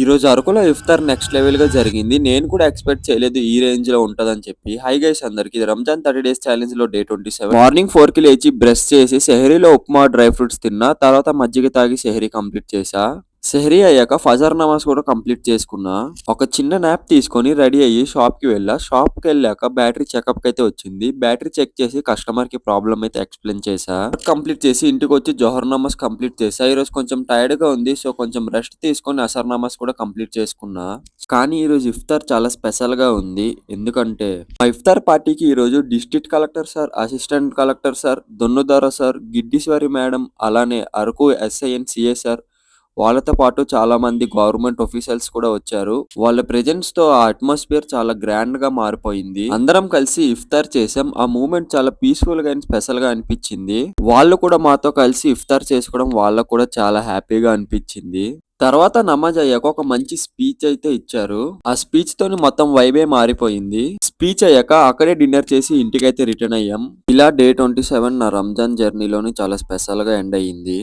ఈరోజు అరకులో ఇఫ్తార్ నెక్స్ట్ లెవెల్‌గా జరిగింది. నేను కూడా ఎక్స్‌పెక్ట్ చేయలేదు ఈ రేంజ్‌లో ఉంటదని చెప్పి. హాయ్ గైస్ అందరికి. ఇది రంజాన్ 30 డేస్ ఛాలెంజ్‌లో డే 27. మార్నింగ్ 4కి లేచి బ్రష్ చేసి సెహరీలో ఉప్మా, డ్రై ఫ్రూట్స్ తిన్నా. తర్వాత మజ్జిగ తాగి సెహరీ కంప్లీట్ చేశా. సెహరీ అయ్యాక ఫజర్ నమాజ్ కూడా కంప్లీట్ చేసుకున్నా. ఒక చిన్న న్యాప్ తీసుకొని రెడీ అయ్యి షాప్‌కి వెళ్ళా. షాప్‌కెళ్ళాక బ్యాటరీ చెకప్‌కి అయితే వచ్చింది. బ్యాటరీ చెక్ చేసి కస్టమర్‌కి ప్రాబ్లమ్ అయితే ఎక్స్‌ప్లెయిన్ చేశా. కంప్లీట్ చేసి ఇంటికొచ్చి జోహర్ నమాజ్ కంప్లీట్ చేశా. ఈరోజు కొంచెం టైర్డ్‌గా ఉంది. సో కొంచెం రెస్ట్ తీసుకొని అసర్ నమాజ్ కూడా కంప్లీట్ చేసుకున్నా. కానీ ఈరోజు ఇఫ్తార్ చాలా స్పెషల్‌గా ఉంది. ఎందుకంటే మా ఇఫ్తార్ పార్టీకి ఈరోజు district collector sir, assistant collector sir, Donnudara sir, Giddeswari madam, అలానే Araku SI and CI sir, వాళ్ళతో పాటు చాలా మంది గవర్నమెంట్ ఆఫీసర్స్ కూడా వచ్చారు. వాళ్ళ ప్రెజెన్స్ తో ఆ అట్మాస్ఫియర్ చాలా గ్రాండ్ గా మారిపోయింది. అందరం కలిసి ఇఫ్తార్ చేసాం. ఆ మూమెంట్ చాలా పీస్ఫుల్ గా అండ్ స్పెషల్ గా అనిపించింది. వాళ్ళు కూడా మాతో కలిసి ఇఫ్తార్ చేసుకోవడం వాళ్ళకు కూడా చాలా హ్యాపీగా అనిపించింది. తర్వాత నమాజ్ అయ్యాక ఒక మంచి స్పీచ్ అయితే ఇచ్చారు. ఆ స్పీచ్ తోని మొత్తం వైబే మారిపోయింది. స్పీచ్ అయ్యాక అక్కడే డిన్నర్ చేసి ఇంటికైతే రిటర్న్ అయ్యాం. ఇలా డే 27 నా రంజాన్ జర్నీలోని చాలా స్పెషల్ గా ఎండ్ అయ్యింది.